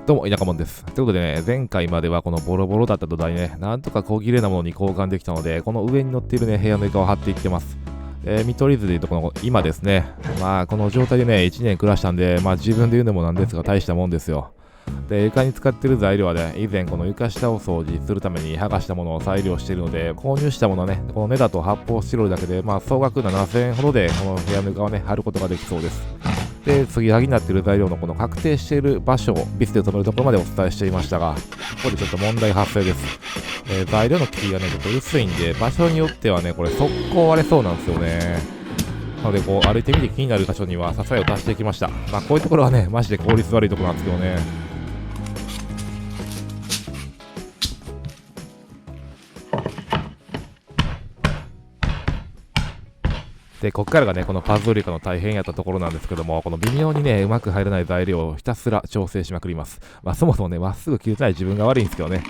どうも、田舎もんです。ということでね、前回まではこのボロボロだった土台ね、なんとか小切れなものに交換できたので、この上に乗っているね、部屋の床を張っていってます。見取り図でいうとこの今ですね、まあこの状態でね、1年暮らしたんで、まあ自分で言うのもなんですが大したもんですよ。で、床に使ってる材料はね、以前この床下を掃除するために剥がしたものを再利用しているので、購入したものはね、この根だと発泡スチロールだけで、まあ総額7000円ほどでこの部屋の床をね、貼ることができそうです。で、継ぎはぎになっている材料のこの確定している場所をビスで止めるところまでお伝えしていましたが、ここでちょっと問題発生です。材料の効きがね、ちょっと薄いんで、場所によってはね、これ速攻割れそうなんですよね。なので、こう歩いてみて気になる箇所には支えを足してきました。まあ、こういうところはね、マジで効率悪いところなんですけどね。で、こっからがね、このパズルリカの大変やったところなんですけども、この微妙にね、うまく入らない材料をひたすら調整しまくります。まあ、そもそもね、まっすぐ切れてない自分が悪いんですけどね。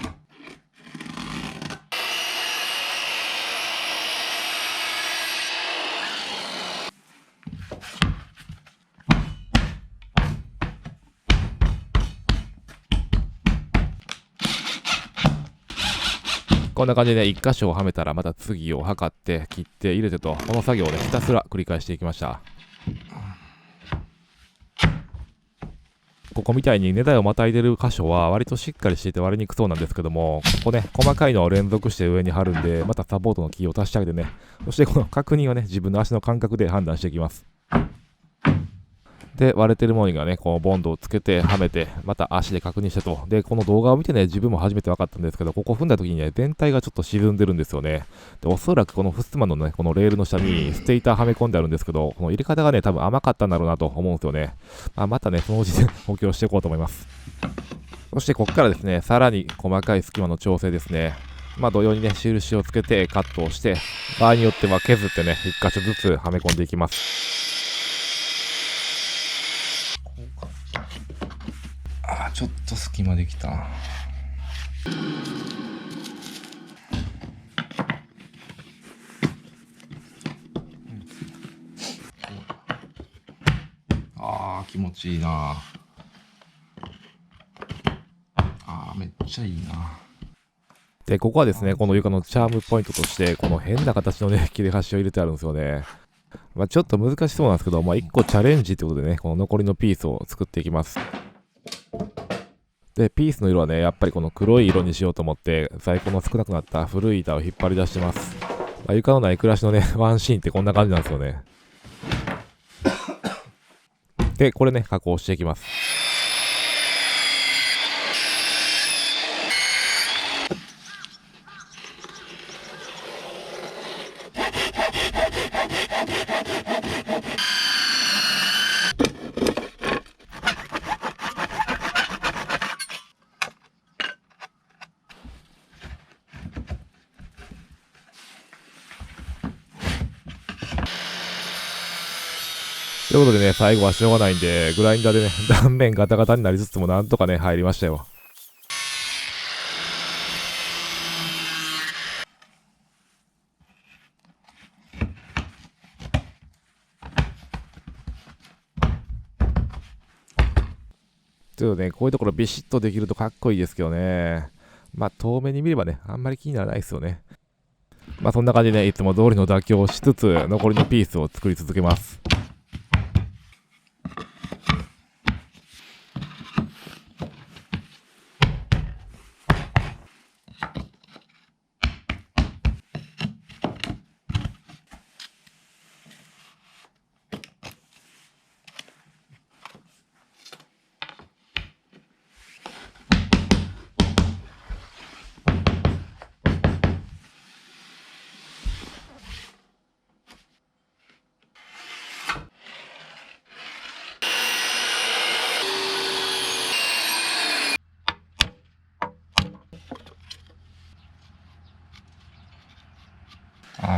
こんな感じで1箇所をはめたらまた次を測って切って入れてと、この作業をね、ひたすら繰り返していきました。ここみたいに根台をまたいでる箇所は割としっかりしていて割れにくそうなんですけども、ここね、細かいのを連続して上に貼るんで、またサポートのキーを足してあげてね、そしてこの確認はね、自分の足の感覚で判断していきます。で、割れてるものにがね、こうボンドをつけて、はめて、また足で確認してと。で、この動画を見てね、自分も初めて分かったんですけど、ここ踏んだ時にね、全体がちょっと沈んでるんですよね。で、おそらくこのフッスマンのね、このレールの下にステーターはめ込んであるんですけど、この入れ方がね、多分甘かったんだろうなと思うんですよね。またね、そのうちで補強していこうと思います。そして、ここからですね、さらに細かい隙間の調整ですね。同様にね、印をつけてカットをして、場合によっては削ってね、一箇所ずつはめ込んでいきます。ちょっと隙間できた。気持ちいいな。めっちゃいいな。で、ここはですね、この床のチャームポイントとして、この変な形のね、切れ端を入れてあるんですよね。ちょっと難しそうなんですけど、1個チャレンジということでね、この残りのピースを作っていきます。で、ピースの色はね、やっぱりこの黒い色にしようと思って、在庫の少なくなった古い板を引っ張り出してます。床のない暮らしのね、ワンシーンってこんな感じなんですよね。で、これね、加工していきます。ということでね、最後はしょうがないんで、グラインダーでね、断面ガタガタになりつつもなんとかね、入りましたよ。ということでね、こういうところビシッとできるとかっこいいですけどね。遠目に見ればね、あんまり気にならないですよね。そんな感じでね、いつも通りの妥協をしつつ、残りのピースを作り続けます。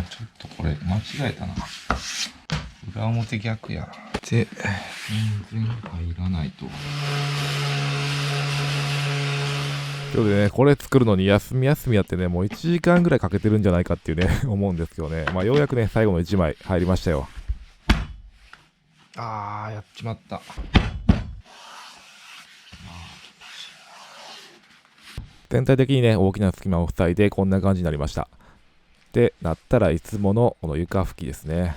ちょっとこれ間違えたな。裏表逆や。で、全然入らないと。ということでね、これ作るのに休みやってね、もう1時間ぐらいかけてるんじゃないかっていうね、思うんですけどね。ようやくね、最後の1枚入りましたよ。やっちまった。全体的にね、大きな隙間を塞いでこんな感じになりました。で、なったらいつものこの床拭きですね。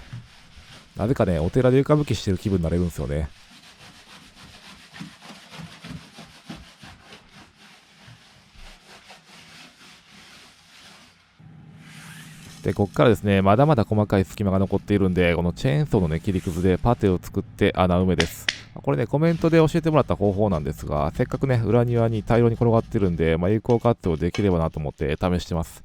なぜかね、お寺で床拭きしてる気分になれるんですよね。で、こっからですね、まだまだ細かい隙間が残っているんで、このチェーンソーのね、切りくずでパテを作って穴埋めです。これね、コメントで教えてもらった方法なんですが、せっかくね、裏庭に大量に転がってるんで、有効活用できればなと思って試してます。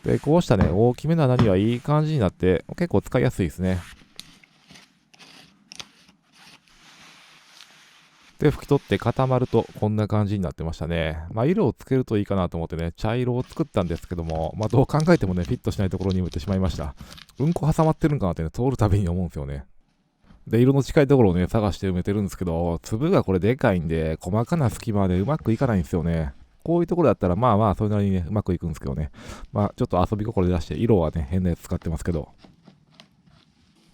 で、こうしたね、大きめな穴にはいい感じになって、結構使いやすいですね。で、拭き取って固まるとこんな感じになってましたね。色をつけるといいかなと思ってね、茶色を作ったんですけども、どう考えてもね、フィットしないところに埋めてしまいました。うんこ挟まってるんかなってね、通るたびに思うんですよね。で、色の近いところをね、探して埋めてるんですけど、粒がこれでかいんで、細かな隙間でうまくいかないんですよね。こういうところだったら、それなりにね、うまくいくんですけどね。ちょっと遊び心で出して、色はね、変なやつ使ってますけど。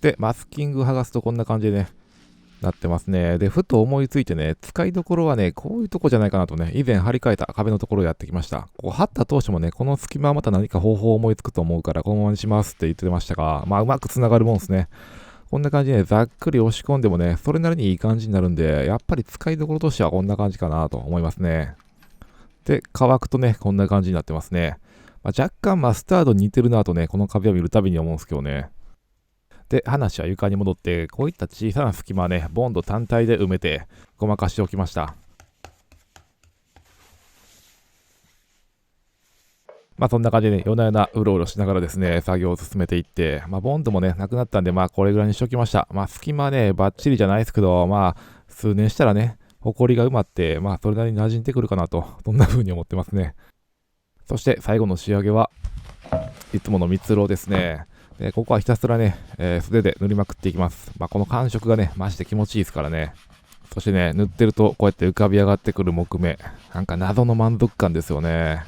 で、マスキング剥がすとこんな感じでね、なってますね。で、ふと思いついてね、使いどころはね、こういうとこじゃないかなとね、以前張り替えた壁のところをやってきました。こう貼った当初もね、この隙間はまた何か方法を思いつくと思うから、このままにしますって言ってましたが、うまく繋がるもんですね。こんな感じでね、ざっくり押し込んでもね、それなりにいい感じになるんで、やっぱり使いどころとしてはこんな感じかなと思いますね。で、乾くとね、こんな感じになってますね。若干マスタードに似てるなとね、この壁を見るたびに思うんですけどね。で、話は床に戻って、こういった小さな隙間はね、ボンド単体で埋めて、ごまかしておきました。そんな感じでね、夜な夜なうろうろしながらですね、作業を進めていって、ボンドもね、なくなったんで、これぐらいにしときました。隙間ね、バッチリじゃないですけど、数年したらね、ホコリが埋まって、それなりに馴染んでくるかなと、そんな風に思ってますね。そして最後の仕上げは、いつもの蜜蝋ですね。で、ここはひたすらね、素手で塗りまくっていきます。この感触がね、マジで気持ちいいですからね。そしてね、塗ってるとこうやって浮かび上がってくる木目。なんか謎の満足感ですよね。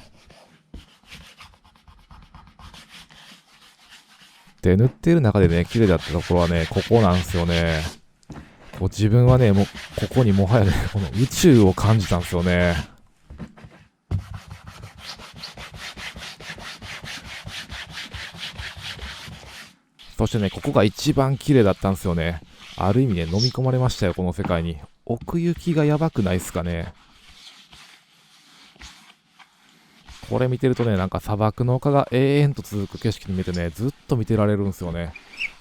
で、塗っている中でね、綺麗だったところはね、ここなんですよね。こう自分はね、もう、ここにもはやね、この宇宙を感じたんですよね。そしてね、ここが一番綺麗だったんですよね。ある意味ね、飲み込まれましたよ、この世界に。奥行きがやばくないっすかね。これ見てるとね、なんか砂漠の丘が永遠と続く景色に見えてね、ずっと見てられるんですよね。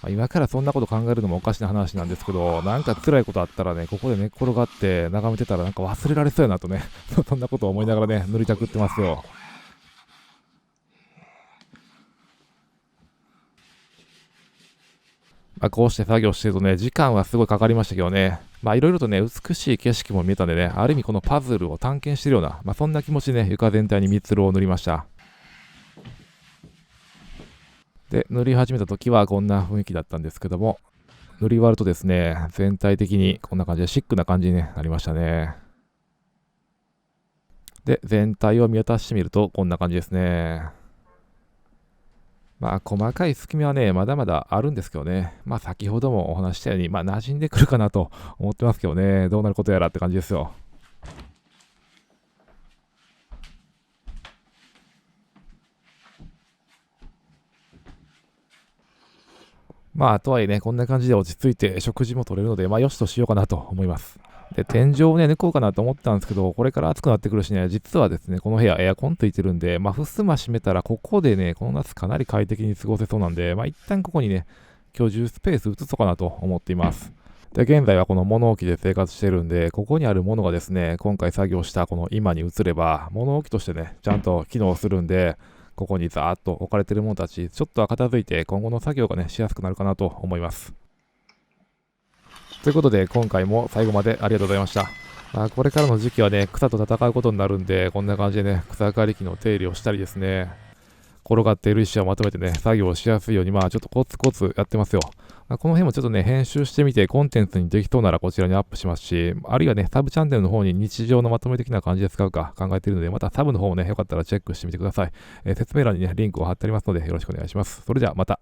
今からそんなこと考えるのもおかしな話なんですけど、なんか辛いことあったらね、ここで寝っ転がって眺めてたらなんか忘れられそうやなとね、そんなことを思いながらね、塗りたくってますよ。こうして作業してるとね、時間はすごいかかりましたけどね、いろいろとね、美しい景色も見えたんでね、ある意味このパズルを探検してるような、そんな気持ちでね、床全体に蜜蝋を塗りました。で、塗り始めた時はこんな雰囲気だったんですけども、塗り終わるとですね、全体的にこんな感じでシックな感じになりましたね。で、全体を見渡してみるとこんな感じですね。細かい隙間はね、まだまだあるんですけどね。先ほどもお話ししたように、馴染んでくるかなと思ってますけどね。どうなることやらって感じですよ。とはいえね、こんな感じで落ち着いて食事も取れるので、よしとしようかなと思います。で、天井をね、抜こうかなと思ったんですけど、これから暑くなってくるしね、実はですね、この部屋エアコンついてるんで、ふすま閉めたら、ここでね、この夏かなり快適に過ごせそうなんで、一旦ここにね、居住スペース移そうかなと思っています。で、現在はこの物置で生活してるんで、ここにあるものがですね、今回作業したこの今に移れば、物置としてね、ちゃんと機能するんで、ここにザーッと置かれてるものたち、ちょっとは片付いて今後の作業がね、しやすくなるかなと思います。ということで、今回も最後までありがとうございました。これからの時期はね、草と戦うことになるんで、こんな感じでね、草刈り機の手入れをしたりですね、転がっている石をまとめてね、作業をしやすいように、ちょっとコツコツやってますよ。この辺もちょっとね、編集してみて、コンテンツにできそうならこちらにアップしますし、あるいはね、サブチャンネルの方に日常のまとめ的な感じで使うか考えているので、またサブの方もね、よかったらチェックしてみてください。説明欄にね、リンクを貼ってありますので、よろしくお願いします。それではまた。